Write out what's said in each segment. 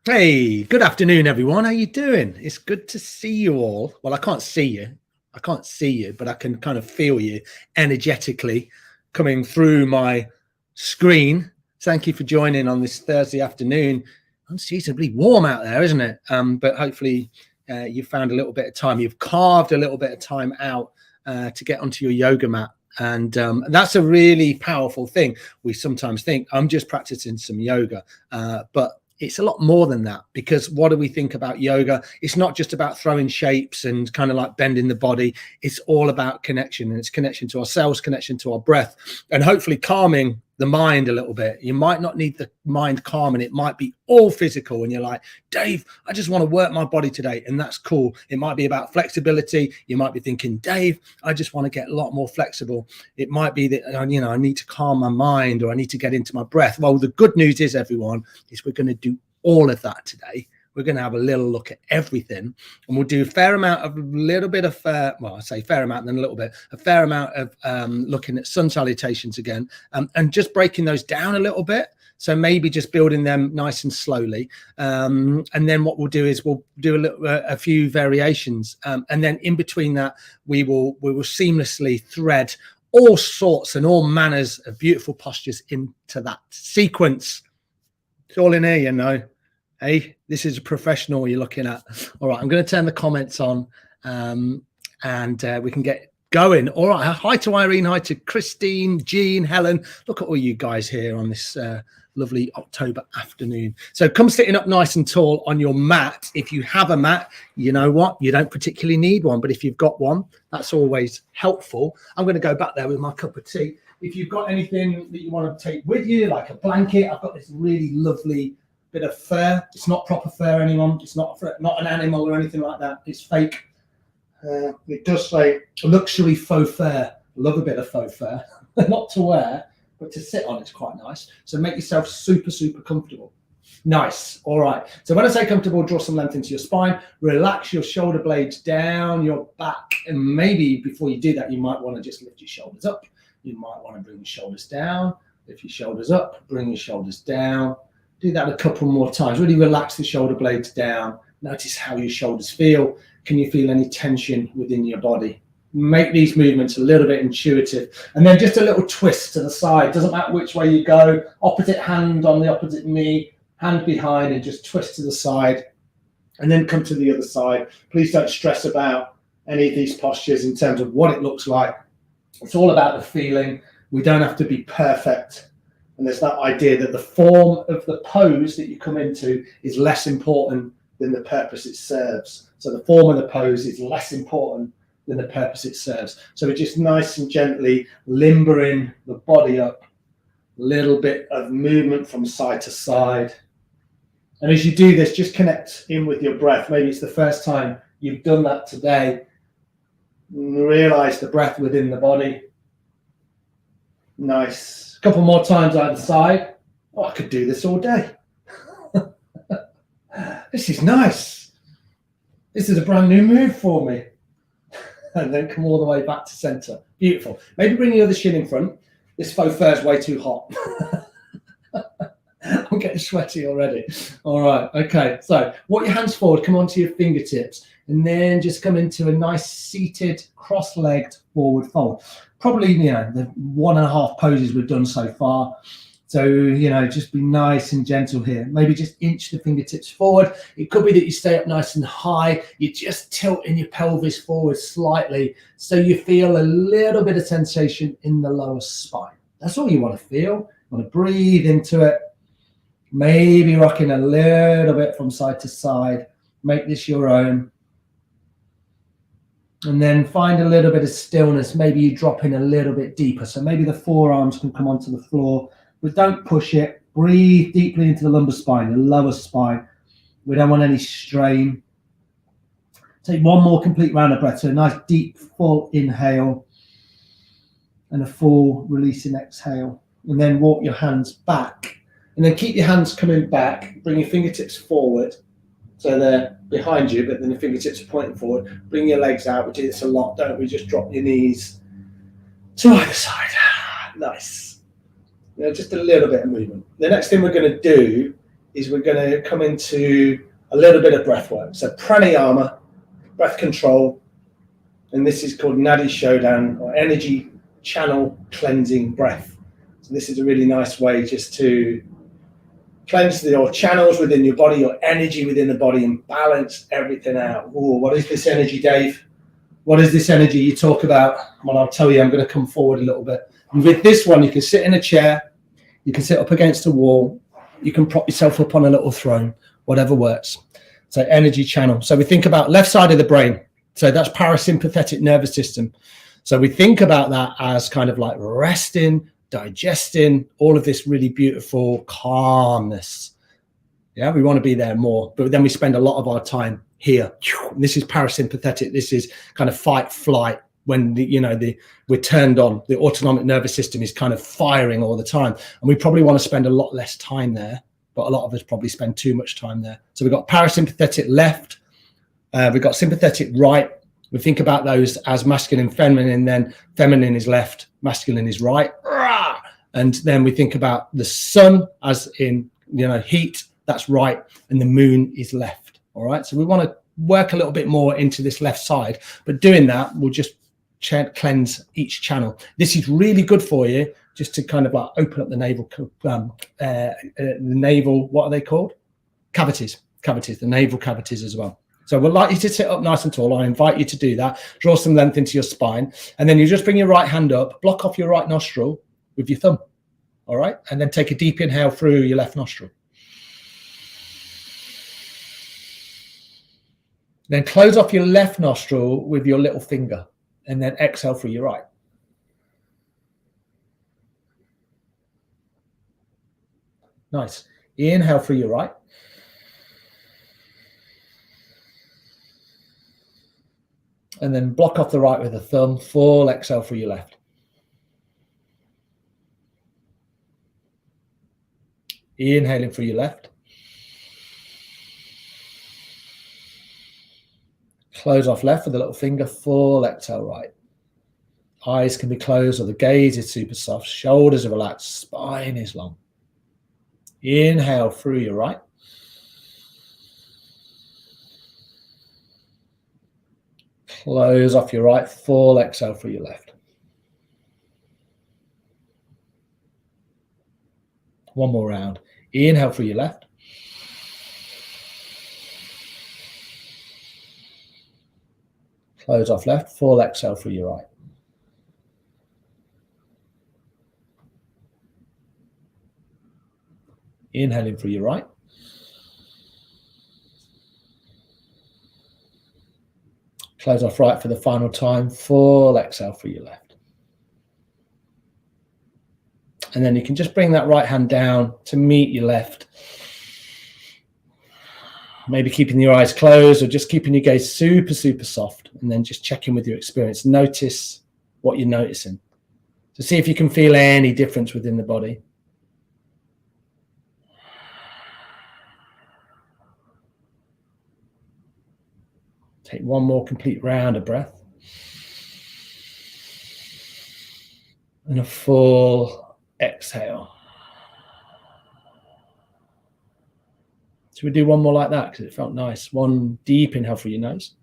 Hey, good afternoon, everyone. How you doing? It's good to see you all. Well, I can't see you. But I can kind of feel you energetically coming through my screen. Thank you for joining on this Thursday afternoon. Unseasonably warm out there, isn't it? But hopefully you found a little bit of time. You've carved a little bit of time out to get onto your yoga mat. And that's a really powerful thing. We sometimes think I'm just practicing some yoga, but it's a lot more than that, because what do we think about yoga? It's not just about throwing shapes and kind of like bending the body. It's all about connection, and it's connection to ourselves, connection to our breath, and hopefully calming the mind a little bit. You might not need the mind calming. It might be all physical and you're like, Dave, I just want to work my body today. And that's cool. It might be about flexibility. You might be thinking, Dave, I just want to get a lot more flexible. It might be that, I need to calm my mind, or I need to get into my breath. Well, the good news is, everyone, is we're going to do all of that today. We're going to have a little look at everything, and we'll do a fair amount of looking at sun salutations again, and just breaking those down a little bit. So maybe just building them nice and slowly. And then what we'll do is we'll do a few variations. And then in between that, we will seamlessly thread all sorts and all manners of beautiful postures into that sequence. It's all in here, Hey, this is a professional you're looking at. All right, I'm going to turn the comments on, and we can get going. All right, hi to Irene, hi to Christine, Jean, Helen. Look at all you guys here on this lovely October afternoon. So come sitting up nice and tall on your mat. If you have a mat, you know what? You don't particularly need one, but if you've got one, that's always helpful. I'm going to go back there with my cup of tea. If you've got anything that you want to take with you, like a blanket, I've got this really lovely bit of fur. It's not proper fur, anyone. It's not an animal or anything like that. It's fake. It does say luxury faux fur. Love a bit of faux fur. Not to wear, but to sit on, it's quite nice. So make yourself super, super comfortable. Nice. All right. So when I say comfortable, draw some length into your spine. Relax your shoulder blades down your back. And maybe before you do that, you might want to just lift your shoulders up. You might want to bring your shoulders down. Lift your shoulders up. Bring your shoulders down. Do that a couple more times. Really relax the shoulder blades down. Notice how your shoulders feel. Can you feel any tension within your body? Make these movements a little bit intuitive. And then just a little twist to the side. Doesn't matter which way you go. Opposite hand on the opposite knee. Hand behind, and just twist to the side. And then come to the other side. Please don't stress about any of these postures in terms of what it looks like. It's all about the feeling. We don't have to be perfect. And there's that idea that the form of the pose that you come into is less important than the purpose it serves. So the form of the pose is less important than the purpose it serves. So we're just nice and gently limbering the body up. A little bit of movement from side to side. And as you do this, just connect in with your breath. Maybe it's the first time you've done that today. Realize the breath within the body. Nice. A couple more times either side. Oh, I could do this all day. This is nice. This is a brand new move for me. And then come all the way back to center. Beautiful. Maybe bring your other shin in front. This faux fur is way too hot. I'm getting sweaty already. All right. Okay. So walk your hands forward. Come onto your fingertips. And then just come into a nice seated, cross-legged forward fold. Probably, the 1.5 poses we've done so far. So, just be nice and gentle here. Maybe just inch the fingertips forward. It could be that you stay up nice and high. You're just tilting your pelvis forward slightly so you feel a little bit of sensation in the lower spine. That's all you want to feel. You want to breathe into it. Maybe rocking a little bit from side to side. Make this your own. And then find a little bit of stillness. Maybe you drop in a little bit deeper. So maybe the forearms can come onto the floor, but don't push it. Breathe deeply into the lumbar spine, the lower spine. We don't want any strain. Take one more complete round of breath. So a nice deep, full inhale and a full releasing exhale. And then walk your hands back. And then keep your hands coming back. Bring your fingertips forward. So they're behind you, but then the fingertips are pointing forward. Bring your legs out. We do this a lot, don't we? Just drop your knees to either side. Nice. Just a little bit of movement. The next thing we're going to do is we're going to come into a little bit of breath work. So pranayama, breath control, and this is called Nadi Shodhan, or energy channel cleansing breath. So this is a really nice way just to cleanse your channels within your body, your energy within the body, and balance everything out. Ooh, what is this energy, Dave? What is this energy you talk about? Well, I'll tell you, I'm going to come forward a little bit. And with this one, you can sit in a chair, you can sit up against a wall, you can prop yourself up on a little throne, whatever works. So energy channel. So we think about left side of the brain. So that's parasympathetic nervous system. So we think about that as kind of like resting, digesting, all of this really beautiful calmness. Yeah, we want to be there more, but then we spend a lot of our time here. This is parasympathetic. This is kind of fight, flight. When we're turned on, the autonomic nervous system is kind of firing all the time, and we probably want to spend a lot less time there. But a lot of us probably spend too much time there. So we've got parasympathetic left, we've got sympathetic right. We think about those as masculine and feminine, then feminine is left, masculine is right. And then we think about the sun as in, heat, that's right, and the moon is left. All right. So we want to work a little bit more into this left side, but doing that, we'll just cleanse each channel. This is really good for you, just to kind of like open up the navel, what are they called? Cavities, the navel cavities as well. So we'd like you to sit up nice and tall. I invite you to do that. Draw some length into your spine. And then you just bring your right hand up, block off your right nostril with your thumb. All right. And then take a deep inhale through your left nostril. Then close off your left nostril with your little finger. And then exhale through your right. Nice. Inhale through your right. And then block off the right with the thumb. Full exhale through your left. Inhaling through your left. Close off left with a little finger. Full exhale right. Eyes can be closed or the gaze is super soft. Shoulders are relaxed. Spine is long. Inhale through your right. Close off your right. Full exhale through your left. One more round. Inhale through your left. Close off left. Full exhale through your right. Inhaling through your right. Close off right for the final time. Full exhale through your left. And then you can just bring that right hand down to meet your left. Maybe keeping your eyes closed or just keeping your gaze super, super soft. And then just check in with your experience. Notice what you're noticing. So see if you can feel any difference within the body. Take one more complete round of breath. And a full exhale. So we do one more like that because it felt nice. One deep inhale through your nose.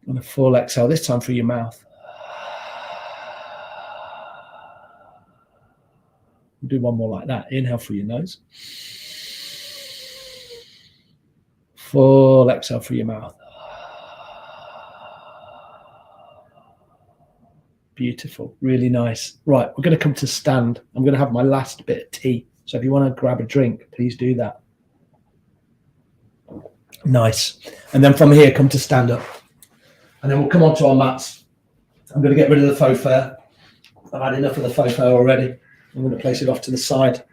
And a full exhale, this time through your mouth. We'll do one more like that. Inhale through your nose. Full exhale through your mouth. Beautiful, really nice. Right, we're going to come to stand. I'm going to have my last bit of tea. So if you want to grab a drink, please do that. Nice. And then from here, come to stand up. And then we'll come onto our mats. I'm going to get rid of the faux fur. I've had enough of the faux fur already. I'm going to place it off to the side.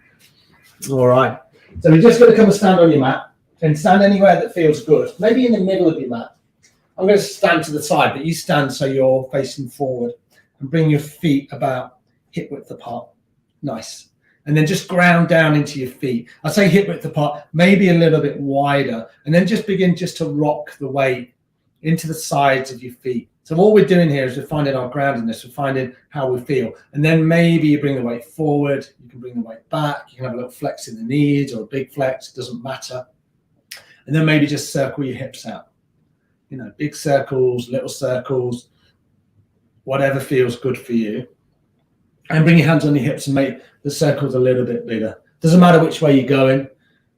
All right. So we're just going to come and stand on your mat. And stand anywhere that feels good. Maybe in the middle of your mat. I'm going to stand to the side, but you stand so you're facing forward. And bring your feet about hip width apart. Nice. And then just ground down into your feet. I say hip width apart, maybe a little bit wider. And then just begin just to rock the weight into the sides of your feet. So all we're doing here is we're finding our groundedness, we're finding how we feel. And then maybe you bring the weight forward, you can bring the weight back, you can have a little flex in the knees or a big flex, it doesn't matter. And then maybe just circle your hips out. You know, big circles, little circles, whatever feels good for you. And bring your hands on your hips and make the circles a little bit bigger. Doesn't matter which way you're going,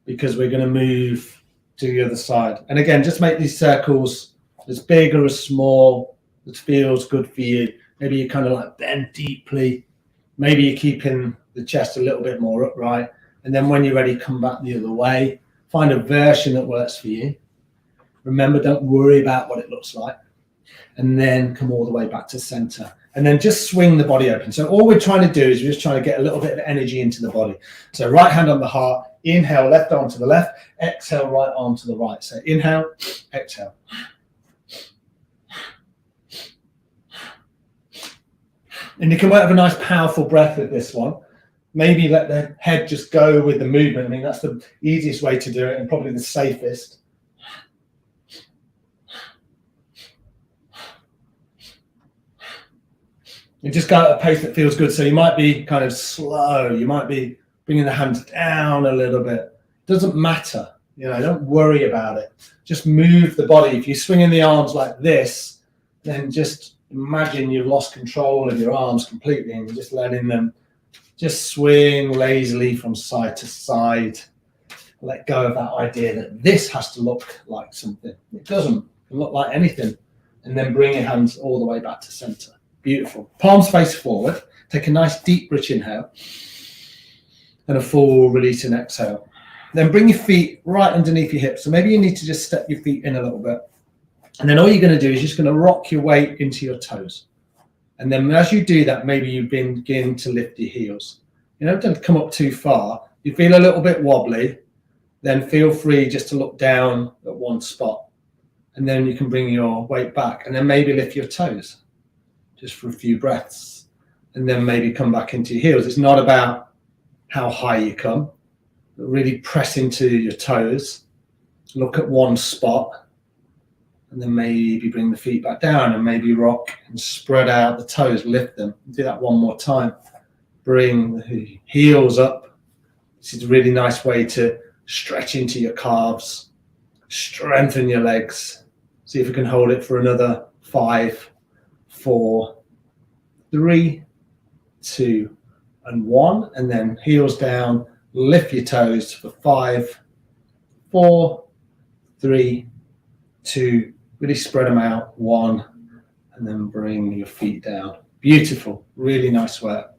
because we're going to move to the other side. And again, just make these circles as big or as small as feels good for you. Maybe you kind of like bend deeply. Maybe you're keeping the chest a little bit more upright. And then when you're ready, come back the other way. Find a version that works for you. Remember, don't worry about what it looks like. And then come all the way back to center. And then just swing the body open. So all we're trying to do is we're just trying to get a little bit of energy into the body. So right hand on the heart, inhale, left arm to the left, exhale, right arm to the right. So inhale, exhale. And you can work with a nice powerful breath with this one. Maybe let the head just go with the movement. I mean, that's the easiest way to do it and probably the safest. You just go at a pace that feels good. So you might be kind of slow. You might be bringing the hands down a little bit. It doesn't matter. You know, don't worry about it. Just move the body. If you're swinging the arms like this, then just imagine you've lost control of your arms completely and you're just letting them just swing lazily from side to side. Let go of that idea that this has to look like something. It doesn't. It can look like anything. And then bring your hands all the way back to center. Beautiful. Palms face forward. Take a nice deep, rich inhale and a full release and exhale. Then bring your feet right underneath your hips. So maybe you need to just step your feet in a little bit. And then all you're going to do is just going to rock your weight into your toes. And then as you do that, maybe you begin to lift your heels. You know, don't come up too far. You feel a little bit wobbly, then feel free just to look down at one spot. And then you can bring your weight back and then maybe lift your toes just for a few breaths. And then maybe come back into your heels. It's not about how high you come, but really press into your toes. Look at one spot. And then maybe bring the feet back down and maybe rock and spread out the toes, lift them. Do that one more time. Bring the heels up. This is a really nice way to stretch into your calves, strengthen your legs. See if we can hold it for another 5, 4, 3, 2, and 1. And then heels down, lift your toes for 5, 4, 3, 2, really spread them out, 1, and then bring your feet down. Beautiful, really nice work.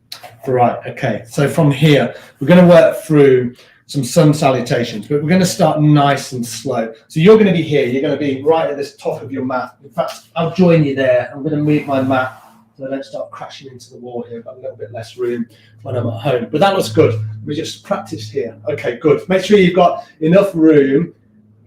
Right, okay, so from here, we're going to work through some sun salutations, but we're going to start nice and slow. So you're going to be here, you're going to be right at this top of your mat. In fact, I'll join you there. I'm going to move my mat so I don't start crashing into the wall here. I've got a little bit less room when I'm at home, but that looks good. We just practiced here. Okay, good. Make sure you've got enough room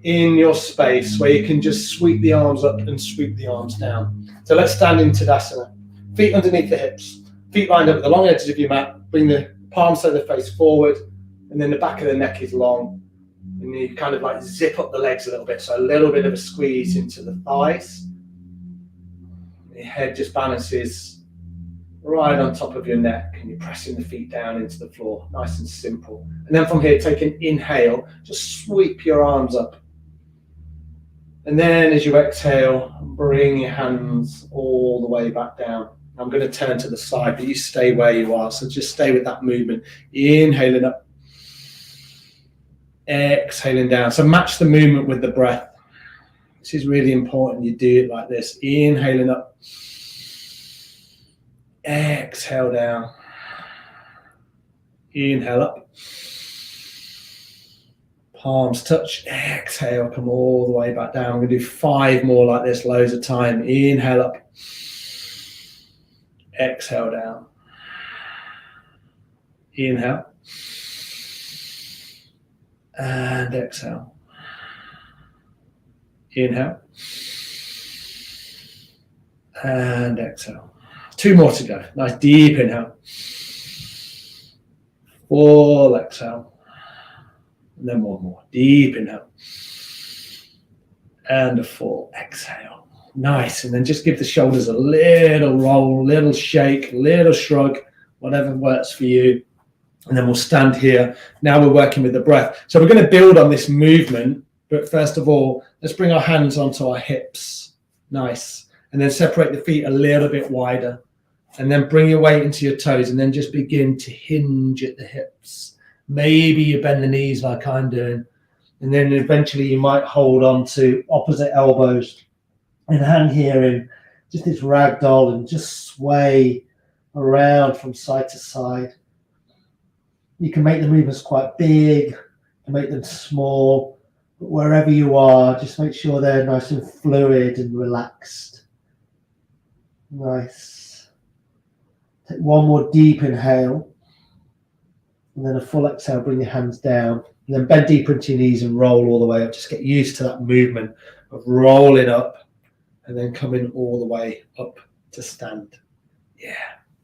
in your space where you can just sweep the arms up and sweep the arms down. So let's stand in Tadasana. Feet underneath the hips, feet lined up at the long edges of your mat. Bring the palms so they face forward, and then the back of the neck is long. And you kind of like zip up the legs a little bit. So a little bit of a squeeze into the thighs. Your head just balances right on top of your neck and you're pressing the feet down into the floor. Nice and simple. And then from here, take an inhale, just sweep your arms up. And then as you exhale, bring your hands all the way back down. I'm going to turn to the side, but you stay where you are. So just stay with that movement. Inhaling up. Exhaling down. So match the movement with the breath. This is really important. You do it like this. Inhaling up. Exhale down. Inhale up. Palms touch. Exhale. Come all the way back down. I'm going to do 5 more like this, loads of time. Inhale up. Exhale down. Inhale. And exhale. Inhale. And exhale. 2 more to go. Nice deep inhale. Full exhale. And then 1 more. Deep inhale. And a full exhale. Nice. And then just give the shoulders a little roll, little shake, little shrug, whatever works for you. And then we'll stand here. Now we're working with the breath. So we're going to build on this movement. But first of all, let's bring our hands onto our hips. Nice. And then separate the feet a little bit wider. And then bring your weight into your toes. And then just begin to hinge at the hips. Maybe you bend the knees like I'm doing. And then eventually you might hold on to opposite elbows and hang here in just this ragdoll and just sway around from side to side. You can make the movements quite big, you can make them small, but wherever you are, just make sure they're nice and fluid and relaxed. Nice. Take one more deep inhale, and then a full exhale, bring your hands down, and then bend deeper into your knees and roll all the way up. Just get used to that movement of rolling up and then coming all the way up to stand. Yeah,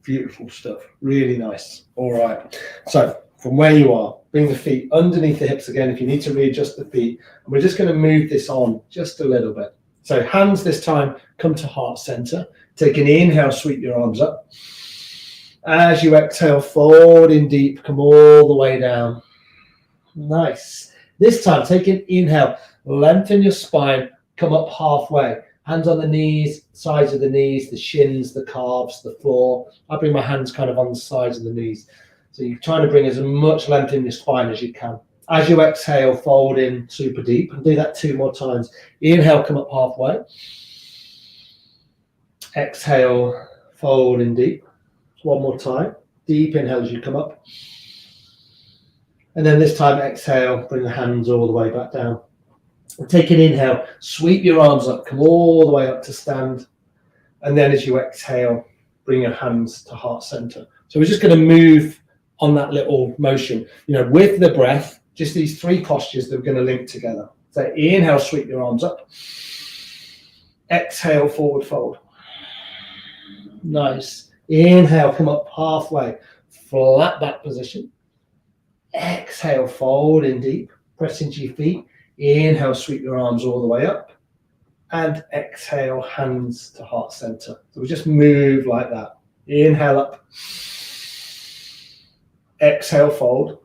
beautiful stuff. Really nice. All right. So from where you are, bring the feet underneath the hips again if you need to readjust the feet. And we're just going to move this on just a little bit. So hands this time come to heart center. Take an inhale, sweep your arms up. As you exhale, fold in deep, come all the way down. Nice. This time, take an inhale, lengthen your spine, come up halfway. Hands on the knees, sides of the knees, the shins, the calves, the floor. I bring my hands kind of on the sides of the knees. So you're trying to bring as much length in your spine as you can. As you exhale, fold in super deep, and do that 2 more times. Inhale, come up halfway. Exhale, fold in deep. 1 more time. Deep inhale as you come up. And then this time, exhale, bring the hands all the way back down. And take an inhale, sweep your arms up, come all the way up to stand. And then as you exhale, bring your hands to heart center. So we're just going to move on that little motion, with the breath, just these 3 postures that we're going to link together. So inhale, sweep your arms up. Exhale, forward fold. Nice. Inhale, come up halfway, flat back position. Exhale, fold in deep, press into your feet. Inhale, sweep your arms all the way up. And exhale, hands to heart center. So we just move like that. Inhale up. Exhale, fold.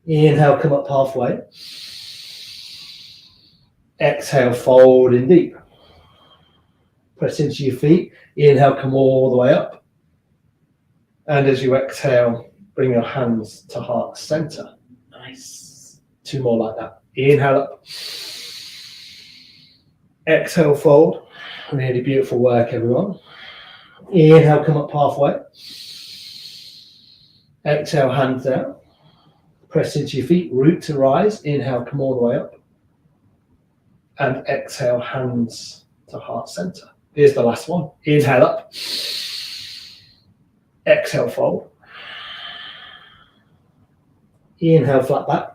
Inhale, come up halfway. Exhale, fold in deep. Press into your feet. Inhale, come all the way up. And as you exhale, bring your hands to heart center. Nice. 2 more like that. Inhale up. Exhale, fold. Really beautiful work, everyone. Inhale, come up halfway. Exhale, hands down. Press into your feet, root to rise. Inhale, come all the way up. And exhale, hands to heart center. Here's the last one. Inhale up. Exhale, fold. Inhale, flat back.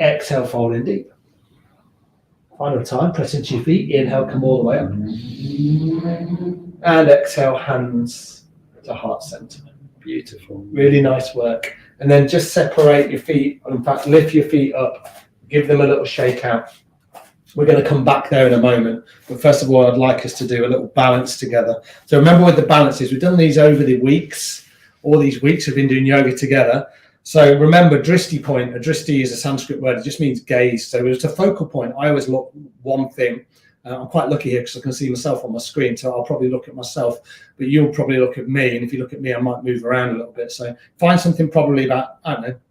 Exhale, fold in deep. Final time, press into your feet. Inhale, come all the way up. And exhale, hands to heart center. Beautiful. Really nice work. And then just separate your feet. In fact, lift your feet up. Give them a little shake out. We're going to come back there in a moment. But first of all, I'd like us to do a little balance together. So remember with the balances, we've done these over the weeks. All these weeks we've been doing yoga together. So remember, drishti point. A drishti is a Sanskrit word. It just means gaze. So it's a focal point. I always look one thing. I'm quite lucky here because I can see myself on my screen. So I'll probably look at myself, but you'll probably look at me. And if you look at me, I might move around a little bit. So find something probably about,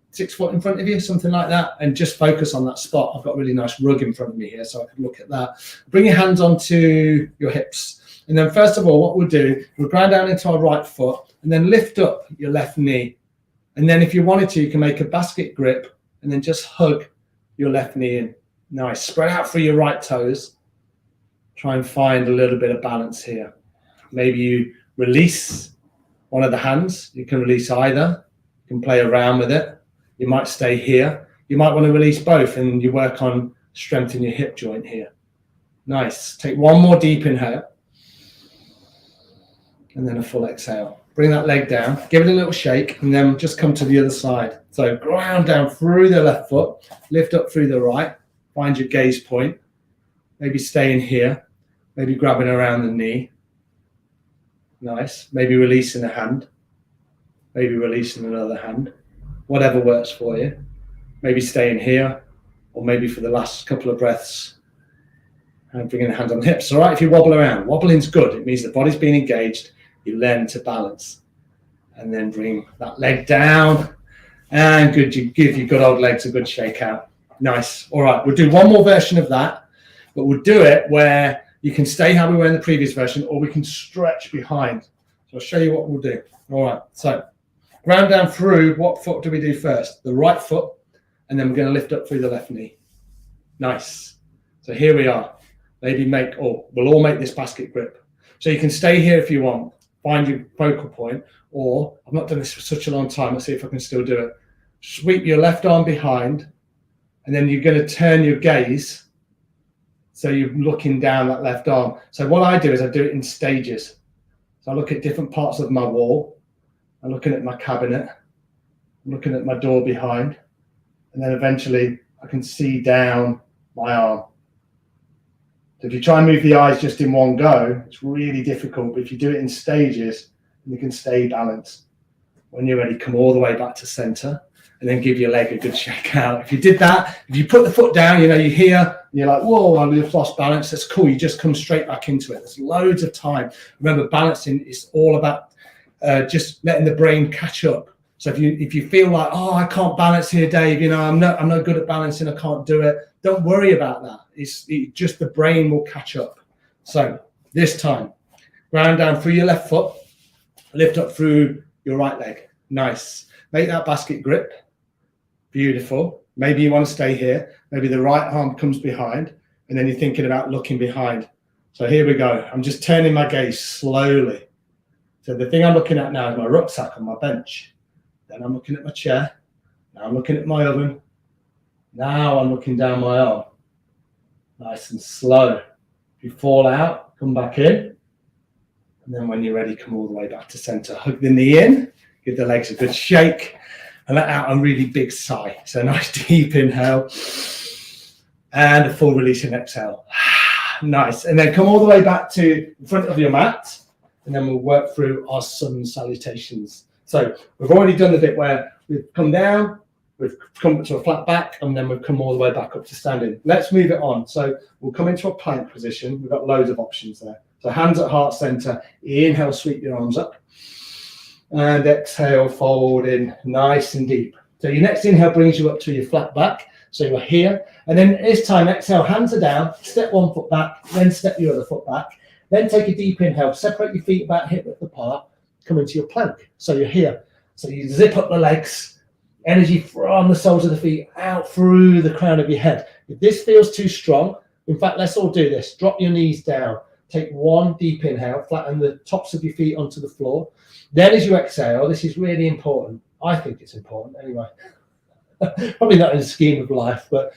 6 foot in front of you, something like that, and just focus on that spot. I've got a really nice rug in front of me here, so I can look at that. Bring your hands onto your hips. And then first of all, what we'll do, we'll ground down into our right foot and then lift up your left knee. And then if you wanted to, you can make a basket grip and then just hug your left knee in. Nice. Spread out through your right toes. Try and find a little bit of balance here. Maybe you release one of the hands. You can release either. You can play around with it. You might stay here. You might want to release both and you work on strengthening your hip joint here. Nice. Take 1 more deep inhale. And then a full exhale. Bring that leg down. Give it a little shake and then just come to the other side. So ground down through the left foot. Lift up through the right. Find your gaze point. Maybe staying here. Maybe grabbing around the knee. Nice. Maybe releasing a hand. Maybe releasing another hand. Whatever works for you. Maybe staying here, or maybe for the last couple of breaths, and bringing the hands on the hips. All right, if you wobble around, wobbling's good. It means the body's being engaged. You learn to balance, and then bring that leg down, and good. You give your good old legs a good shake out. Nice. All right, we'll do one more version of that, but we'll do it where you can stay how we were in the previous version, or we can stretch behind. So I'll show you what we'll do. All right, so ground down through. What foot do we do first? The right foot. And then we're going to lift up through the left knee. Nice. So here we are. Maybe we'll all make this basket grip. So you can stay here if you want. Find your focal point. Or, I've not done this for such a long time. Let's see if I can still do it. Sweep your left arm behind. And then you're going to turn your gaze. So you're looking down that left arm. So what I do is I do it in stages. So I look at different parts of my wall. I'm looking at my cabinet. I'm looking at my door behind. And then eventually I can see down my arm. So if you try and move the eyes just in one go, it's really difficult. But if you do it in stages, you can stay balanced. When you're ready, come all the way back to center and then give your leg a good shake out. If you did that, if you put the foot down, you're here, and you're like, whoa, I've lost balance. That's cool. You just come straight back into it. There's loads of time. Remember, balancing is all about just letting the brain catch up. So if you feel like, oh, I can't balance here, Dave, I'm not good at balancing, I can't do it. Don't worry about that. It's just the brain will catch up. So this time, ground down through your left foot, lift up through your right leg. Nice. Make that basket grip. Beautiful. Maybe you want to stay here. Maybe the right arm comes behind, and then you're thinking about looking behind. So here we go. I'm just turning my gaze slowly. So the thing I'm looking at now is my rucksack on my bench. Then I'm looking at my chair. Now I'm looking at my oven. Now I'm looking down my arm. Nice and slow. If you fall out, come back in. And then when you're ready, come all the way back to center. Hug the knee in. Give the legs a good shake. And let out a really big sigh. So a nice deep inhale. And a full release and exhale. Nice. And then come all the way back to the front of your mat. And then we'll work through our sun salutations. So we've already done the bit where we've come down, we've come to a flat back, and then we've come all the way back up to standing. Let's move it on. So we'll come into a plank position. We've got loads of options there. So hands at heart center. Inhale, sweep your arms up. And exhale, fold in nice and deep. So your next inhale brings you up to your flat back. So you're here. And then this time, exhale, hands are down. Step one foot back, then step your other foot back. Then take a deep inhale. Separate your feet about hip width apart. Come into your plank. So you're here. So you zip up the legs, energy from the soles of the feet out through the crown of your head. If this feels too strong, in fact, let's all do this. Drop your knees down. Take one deep inhale, flatten the tops of your feet onto the floor. Then as you exhale, this is really important. I think it's important anyway. Probably not in the scheme of life, but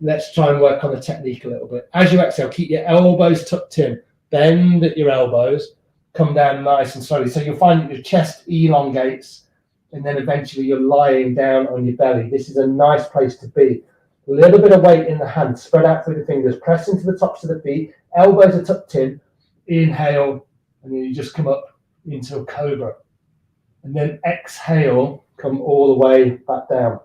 let's try and work on the technique a little bit. As you exhale, keep your elbows tucked in. Bend at your elbows. Come down nice and slowly. So you'll find that your chest elongates, and then eventually you're lying down on your belly. This is a nice place to be. A little bit of weight in the hands, spread out through the fingers, press into the tops of the feet, elbows are tucked in, inhale, and then you just come up into a cobra. And then exhale, come all the way back down.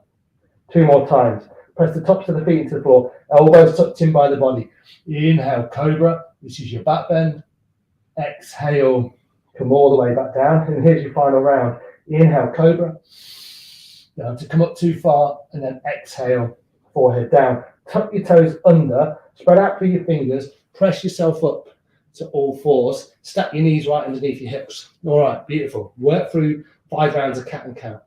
2 more times. Press the tops of the feet into the floor, elbows tucked in by the body. Inhale, cobra, this is your back bend. Exhale, come all the way back down, and here's your final round. Inhale, cobra. You don't have to come up too far, and then exhale, forehead down. Tuck your toes under, spread out through your fingers, press yourself up to all fours, stack your knees right underneath your hips. All right, beautiful. Work through 5 rounds of cat and cow.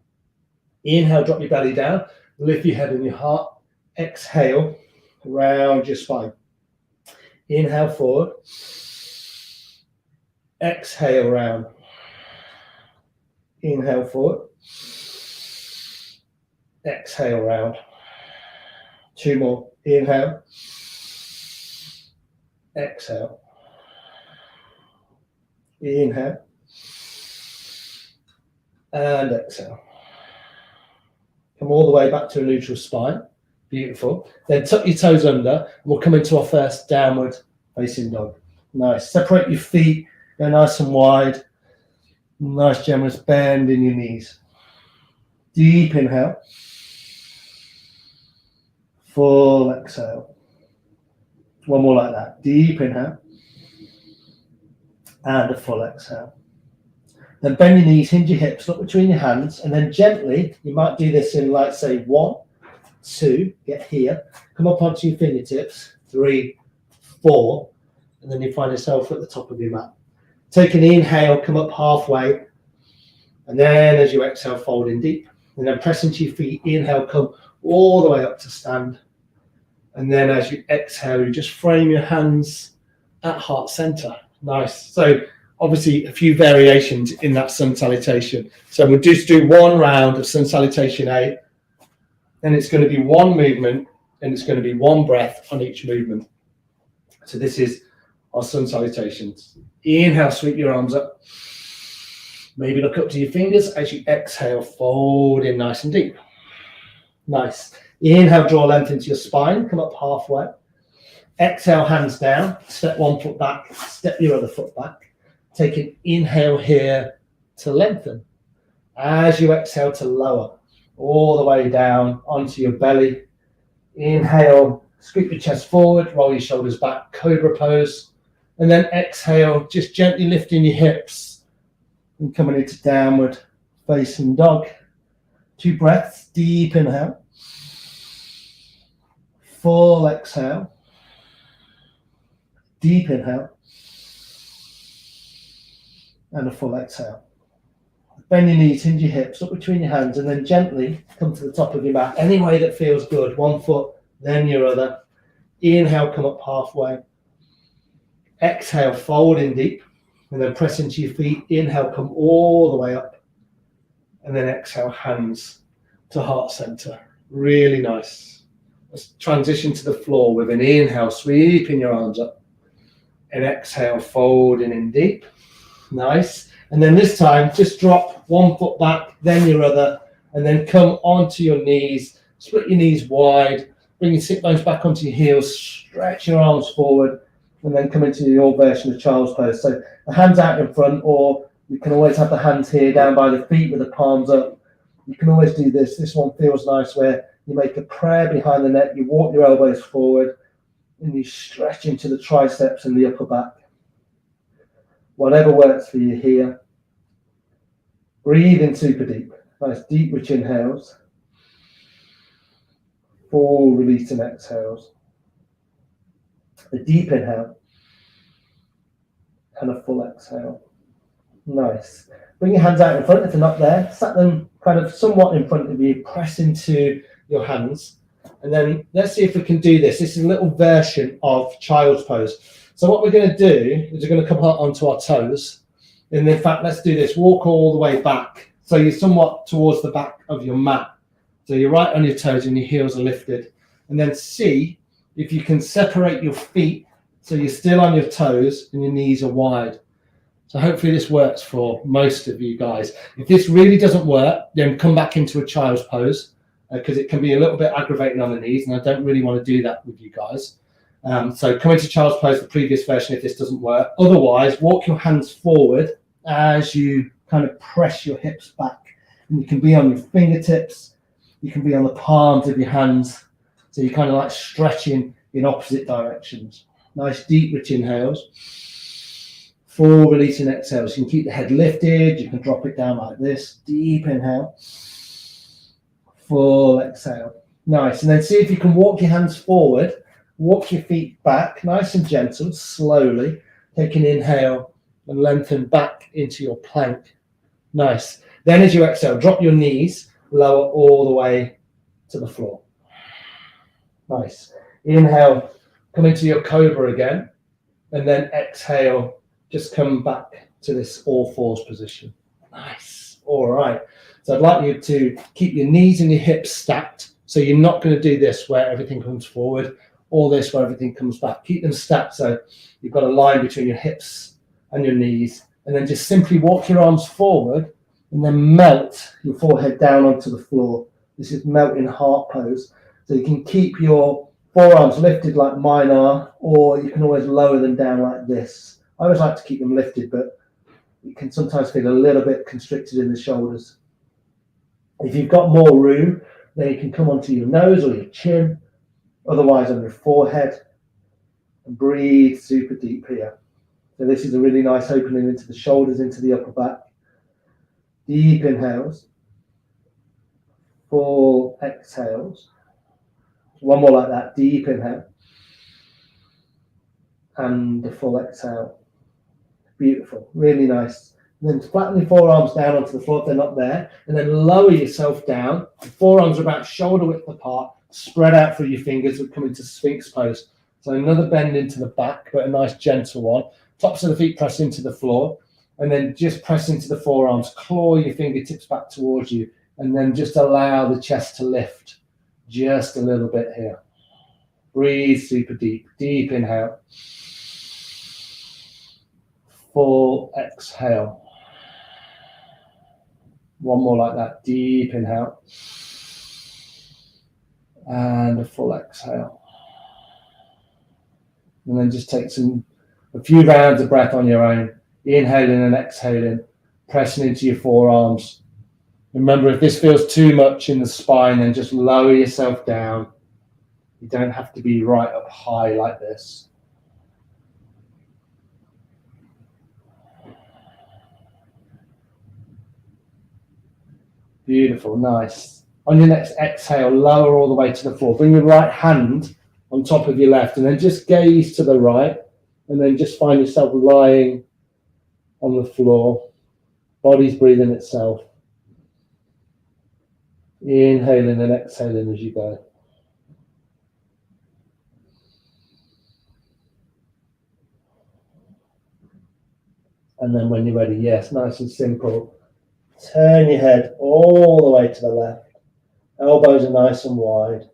Inhale, drop your belly down, lift your head and your heart. Exhale, round your spine. Inhale, forward. Exhale, round. Inhale, forward. Exhale, round. 2 more. Inhale. Exhale. Inhale. And exhale. Come all the way back to a neutral spine. Beautiful. Then tuck your toes under, and we'll come into our first downward facing dog. Nice. Separate your feet, go nice and wide. Nice generous bend in your knees. Deep inhale. Full exhale. One more like that. Deep inhale. And a full exhale. Then bend your knees, hinge your hips, look between your hands, and then gently, you might do this in like say 1, 2, get here, come up onto your fingertips, 3, 4, and then you find yourself at the top of your mat. Take an inhale, come up halfway, and then as you exhale, fold in deep, and then press into your feet, inhale, come all the way up to stand, and then as you exhale, you just frame your hands at heart center. Nice. So obviously a few variations in that sun salutation. So we'll just do one round of sun salutation 8, and it's going to be one movement, and it's going to be one breath on each movement. So this is our sun salutations. Inhale, sweep your arms up. Maybe look up to your fingers. As you exhale, fold in nice and deep. Nice. Inhale, draw length into your spine. Come up halfway. Exhale, hands down. Step one foot back. Step your other foot back. Take an inhale here to lengthen. As you exhale to lower, all the way down onto your belly. Inhale, scoop your chest forward, roll your shoulders back, cobra pose. And then exhale, just gently lifting your hips and coming into downward facing dog. 2 breaths, deep inhale. Full exhale. Deep inhale. And a full exhale. Bend your knees, hinge your hips, up between your hands, and then gently come to the top of your mat. Any way that feels good. 1 foot, then your other. Inhale, come up halfway. Exhale, fold in deep, and then press into your feet. Inhale, come all the way up, and then exhale, hands to heart center. Really nice. Let's transition to the floor with an inhale, sweeping your arms up, and exhale, folding in deep. Nice. And then this time, just drop 1 foot back, then your other, and then come onto your knees. Split your knees wide. Bring your sit bones back onto your heels. Stretch your arms forward, and then come into your version of child's pose. So the hands out in front, or you can always have the hands here down by the feet with the palms up. You can always do this. This one feels nice where you make a prayer behind the neck. You walk your elbows forward, and you stretch into the triceps and the upper back. Whatever works for you here. Breathe in super deep. Nice deep, rich inhales. Full release and exhales. A deep inhale. And a full exhale. Nice. Bring your hands out in front if they're not there. Set them kind of somewhat in front of you. Press into your hands. And then let's see if we can do this. This is a little version of child's pose. So what we're going to do is we're going to come out onto our toes. And in fact, let's do this. Walk all the way back. So you're somewhat towards the back of your mat. So you're right on your toes and your heels are lifted. And then see if you can separate your feet so you're still on your toes and your knees are wide. So hopefully this works for most of you guys. If this really doesn't work, then come back into a child's pose because it can be a little bit aggravating on the knees, and I don't really want to do that with you guys. So come into child's pose, the previous version, if this doesn't work. Otherwise, walk your hands forward as you kind of press your hips back. And you can be on your fingertips. You can be on the palms of your hands. So you're kind of like stretching in opposite directions. Nice deep, rich inhales. Full releasing exhales. You can keep the head lifted. You can drop it down like this. Deep inhale. Full exhale. Nice. And then see if you can walk your hands forward. Walk your feet back, nice and gentle, slowly. Take an inhale and lengthen back into your plank. Nice. Then as you exhale, drop your knees, lower all the way to the floor. Nice. Inhale, come into your cobra again. And then exhale, just come back to this all fours position. Nice. All right. So I'd like you to keep your knees and your hips stacked. So you're not going to do this where everything comes forward, or this where everything comes back. Keep them stacked so you've got a line between your hips and your knees. And then just simply walk your arms forward and then melt your forehead down onto the floor. This is melting heart pose. So you can keep your forearms lifted like mine are, or you can always lower them down like this. I always like to keep them lifted, but you can sometimes feel a little bit constricted in the shoulders. If you've got more room, then you can come onto your nose or your chin, otherwise on your forehead, and breathe super deep here. So this is a really nice opening into the shoulders, into the upper back. Deep inhales, full exhales. One more like that, deep inhale, and the full exhale. Beautiful, really nice. And then flatten your forearms down onto the floor if they're not there, and then lower yourself down. The forearms are about shoulder width apart, spread out through your fingers, and come into Sphinx pose. So another bend into the back, but a nice gentle one. Tops of the feet press into the floor, and then just press into the forearms, claw your fingertips back towards you, and then just allow the chest to lift just a little bit here. Breathe super deep. Deep inhale. Full exhale. One more like that. Deep inhale. And a full exhale. And then just take a few rounds of breath on your own. Inhaling and exhaling. Pressing into your forearms. Remember, if this feels too much in the spine, then just lower yourself down. You don't have to be right up high like this. Beautiful, nice. On your next exhale, lower all the way to the floor. Bring your right hand on top of your left, and then just gaze to the right, and then just find yourself lying on the floor. Body's breathing itself. Inhaling and exhaling as you go. And then when you're ready, yes, nice and simple. Turn your head all the way to the left. Elbows are nice and wide.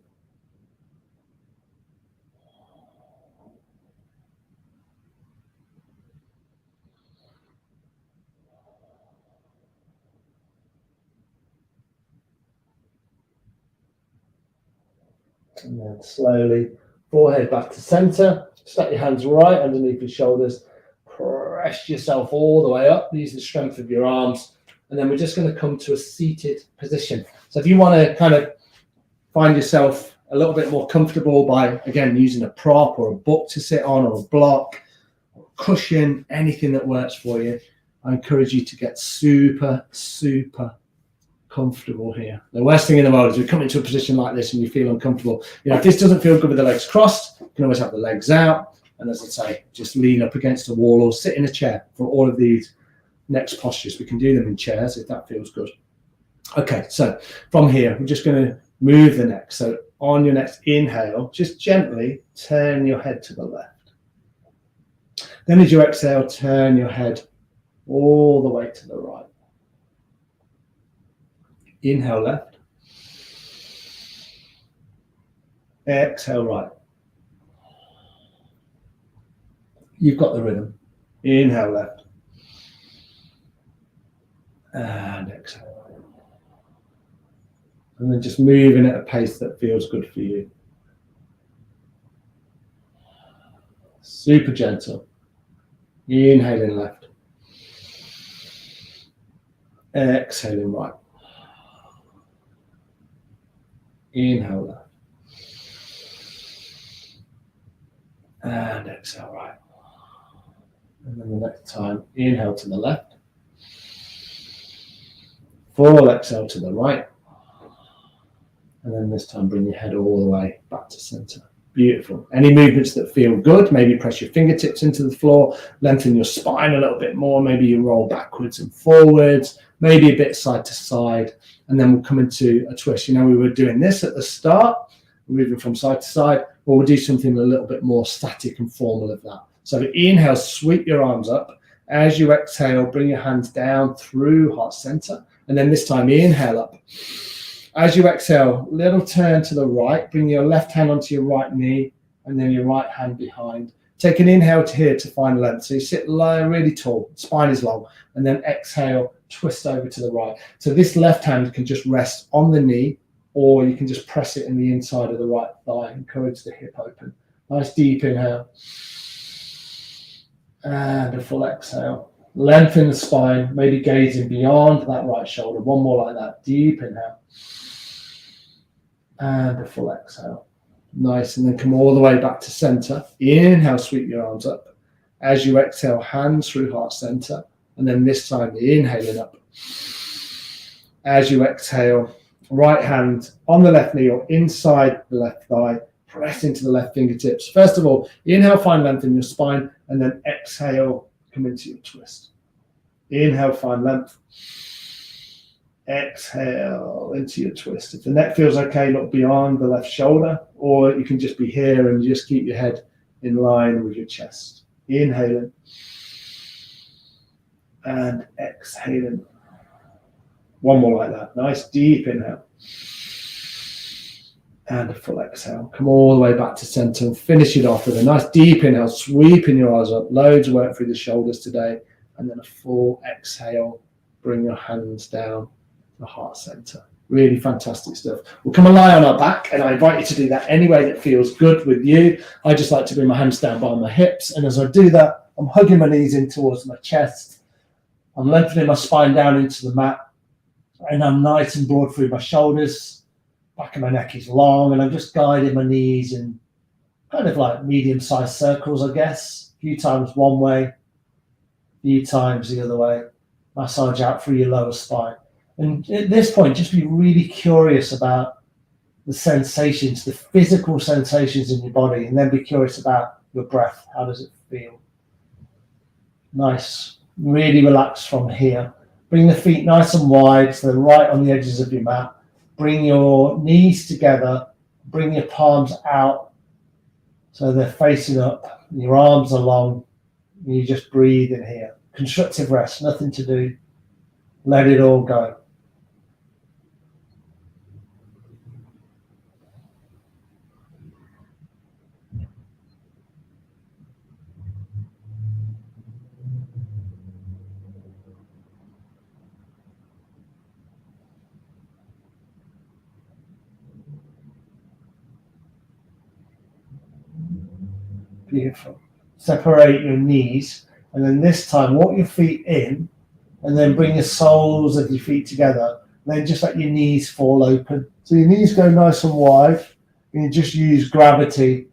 And then slowly, forehead back to center. Stack your hands right underneath your shoulders. Press yourself all the way up. Use the strength of your arms. And then we're just going to come to a seated position. So if you want to kind of find yourself a little bit more comfortable by, again, using a prop or a book to sit on, or a block, or a cushion, anything that works for you, I encourage you to get super, super comfortable here. The worst thing in the world is we come into a position like this and you feel uncomfortable. If this doesn't feel good with the legs crossed, you can always have the legs out. And as I say, just lean up against a wall or sit in a chair for all of these next postures. We can do them in chairs if that feels good. Okay, so from here, we're just going to move the neck. So on your next inhale, just gently turn your head to the left. Then as you exhale, turn your head all the way to the right. Inhale left. Exhale right. You've got the rhythm. Inhale left. And exhale right. And then just moving at a pace that feels good for you. Super gentle. Inhaling left. Exhaling right. Inhale left. And exhale right. And then the next time, inhale to the left. Full exhale to the right. And then this time, bring your head all the way back to center. Beautiful. Any movements that feel good, maybe press your fingertips into the floor, lengthen your spine a little bit more. Maybe you roll backwards and forwards, maybe a bit side to side. And then we'll come into a twist. We were doing this at the start, moving from side to side. Well, we'll do something a little bit more static and formal of that. So inhale, sweep your arms up. As you exhale, bring your hands down through heart center. And then this time, inhale up. As you exhale, little turn to the right. Bring your left hand onto your right knee and then your right hand behind. Take an inhale to here to find length. So you sit low, really tall, spine is long. And then exhale, twist over to the right. So this left hand can just rest on the knee or you can just press it in the inside of the right thigh, encourage the hip open. Nice deep inhale. And a full exhale. Lengthen the spine, maybe gazing beyond that right shoulder. One more like that. Deep inhale. And a full exhale. Nice. And then come all the way back to center. Inhale, sweep your arms up. As you exhale, hands through heart center. And then this time, inhaling up. As you exhale, right hand on the left knee or inside the left thigh. Press into the left fingertips. First of all, inhale, find length in your spine. And then exhale, come into your twist. Inhale, find length. Exhale into your twist. If the neck feels okay, look beyond the left shoulder, or you can just be here and just keep your head in line with your chest. Inhaling and exhaling. One more like that. Nice deep inhale. And a full exhale. Come all the way back to center and finish it off with a nice deep inhale, sweeping your eyes up. Loads of work through the shoulders today. And then a full exhale. Bring your hands down to the heart center. Really fantastic stuff. We'll come and lie on our back, and I invite you to do that any way that feels good with you. I just like to bring my hands down by my hips. And as I do that, I'm hugging my knees in towards my chest. I'm lengthening my spine down into the mat. And I'm nice and broad through my shoulders. Back of my neck is long, and I'm just guiding my knees in kind of like medium-sized circles, I guess. A few times one way, a few times the other way. Massage out through your lower spine. And at this point, just be really curious about the sensations, the physical sensations in your body, and then be curious about your breath. How does it feel? Nice. Really relax from here. Bring the feet nice and wide, so they're right on the edges of your mat. Bring your knees together, bring your palms out so they're facing up, your arms are long, and you just breathe in here. Constructive rest, nothing to do. Let it all go. Beautiful. Separate your knees, and then this time walk your feet in, and then bring the soles of your feet together. And then just let your knees fall open. So your knees go nice and wide, and you just use gravity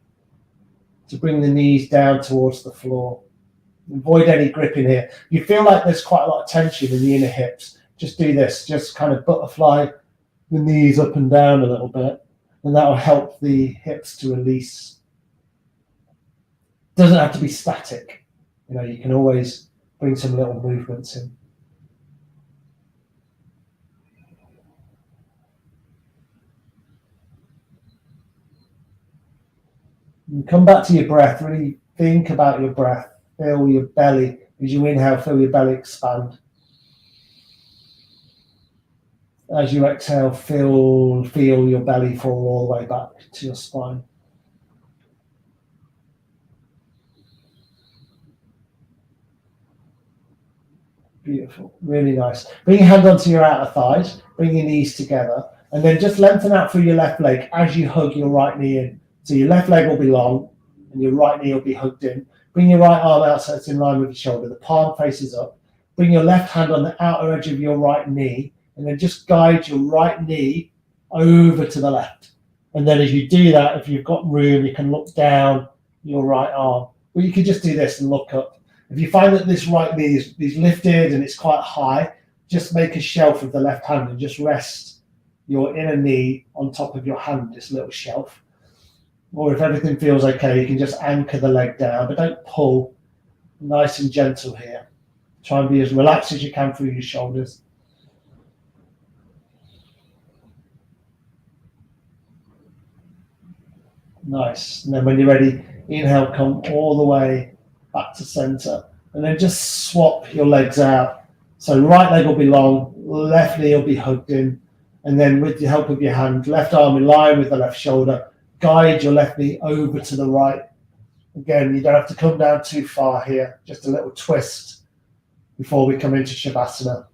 to bring the knees down towards the floor. Avoid any gripping here. You feel like there's quite a lot of tension in the inner hips. Just do this. Just kind of butterfly the knees up and down a little bit, and that will help the hips to release. Doesn't have to be static. You can always bring some little movements in. And come back to your breath. Really think about your breath. Feel your belly. As you inhale, feel your belly expand. As you exhale, feel your belly fall all the way back to your spine. Beautiful, really nice. Bring your hand onto your outer thighs, bring your knees together, and then just lengthen out through your left leg as you hug your right knee in. So your left leg will be long, and your right knee will be hugged in. Bring your right arm out so it's in line with your shoulder. The palm faces up. Bring your left hand on the outer edge of your right knee, and then just guide your right knee over to the left. And then as you do that, if you've got room, you can look down your right arm. Or you can just do this and look up. If you find that this right knee is lifted and it's quite high, just make a shelf of the left hand and just rest your inner knee on top of your hand, this little shelf. Or if everything feels okay, you can just anchor the leg down, but don't pull. Nice and gentle here. Try and be as relaxed as you can through your shoulders. Nice. And then when you're ready, inhale, come all the way back to center, and then just swap your legs out. So right leg will be long, left knee will be hugged in, and then with the help of your hand, left arm in line with the left shoulder, guide your left knee over to the right. Again, you don't have to come down too far here, just a little twist before we come into Shavasana.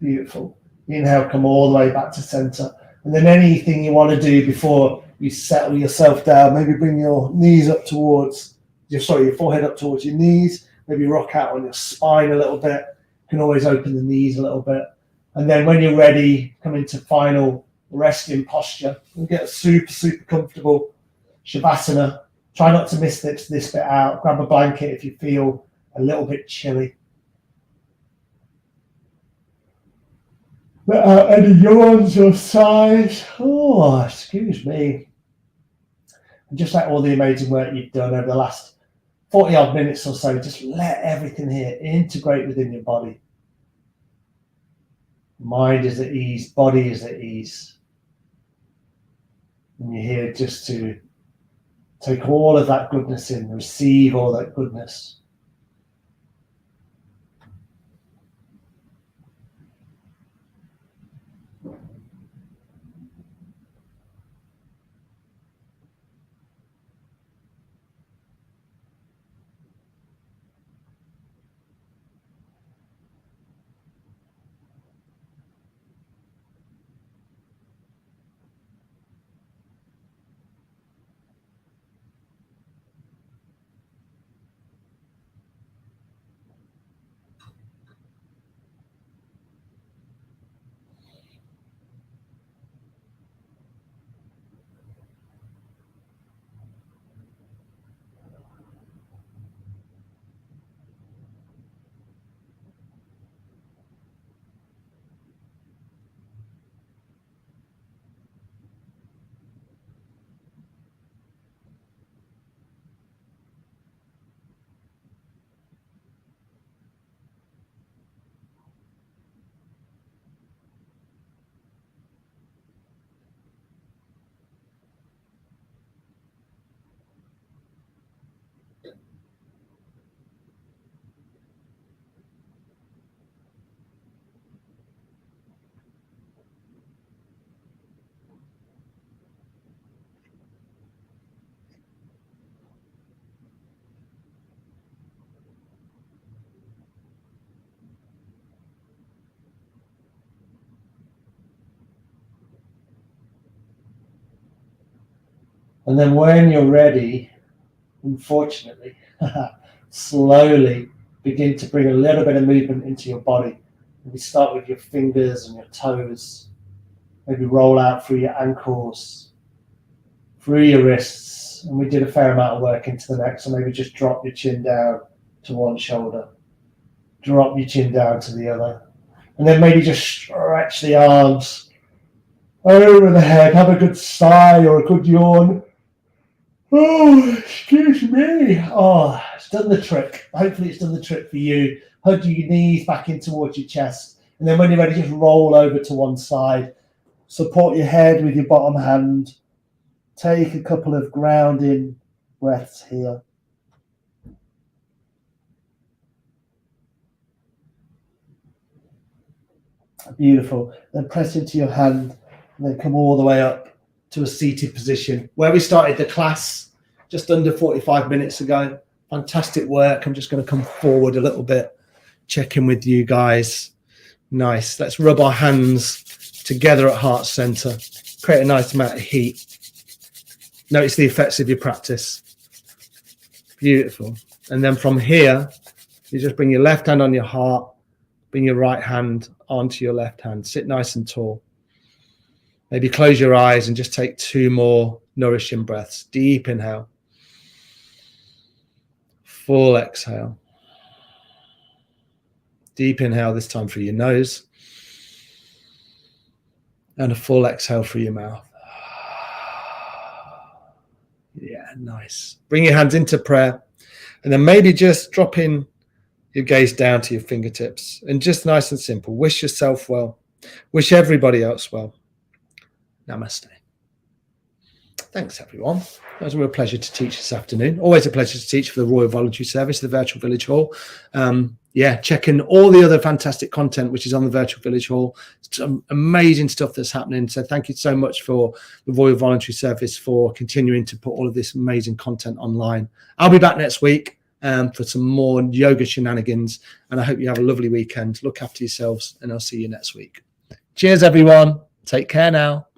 Beautiful. Inhale, come all the way back to center. And then anything you want to do before you settle yourself down, maybe bring your knees up towards, your forehead up towards your knees, maybe rock out on your spine a little bit. You can always open the knees a little bit. And then when you're ready, come into final resting posture and get super, super comfortable. Shavasana. Try not to miss this bit out. Grab a blanket if you feel a little bit chilly. Let out any yawns or sighs. Oh, excuse me. And just like all the amazing work you've done over the last 40 odd minutes or so, just let everything here integrate within your body. Mind is at ease, body is at ease. And you're here just to take all of that goodness in, receive all that goodness. And then when you're ready, unfortunately, slowly begin to bring a little bit of movement into your body. Maybe start with your fingers and your toes. Maybe roll out through your ankles, through your wrists. And we did a fair amount of work into the neck, so maybe just drop your chin down to one shoulder. Drop your chin down to the other. And then maybe just stretch the arms over the head. Have a good sigh or a good yawn. Oh, excuse me. Oh, it's done the trick. Hopefully it's done the trick for you. Hug your knees back in towards your chest. And then when you're ready, just roll over to one side. Support your head with your bottom hand. Take a couple of grounding breaths here. Beautiful. Then press into your hand and then come all the way up to a seated position where we started the class just under 45 minutes ago. Fantastic work. I'm just going to come forward a little bit, check in with you guys. Nice. Let's rub our hands together at heart center. Create a nice amount of heat. Notice the effects of your practice. Beautiful. And then from here, you just bring your left hand on your heart, bring your right hand onto your left hand. Sit nice and tall. Maybe close your eyes and just take 2 more nourishing breaths. Deep inhale. Full exhale. Deep inhale, this time through your nose. And a full exhale through your mouth. Yeah, nice. Bring your hands into prayer. And then maybe just dropping your gaze down to your fingertips. And just nice and simple. Wish yourself well. Wish everybody else well. Namaste. Thanks, everyone. It was a real pleasure to teach this afternoon. Always a pleasure to teach for the Royal Voluntary Service, the Virtual Village Hall. Checking all the other fantastic content which is on the Virtual Village Hall. Some amazing stuff that's happening. So thank you so much for the Royal Voluntary Service for continuing to put all of this amazing content online. I'll be back next week. for some more yoga shenanigans. And I hope you have a lovely weekend. Look after yourselves, and I'll see you next week. Cheers, everyone. Take care now.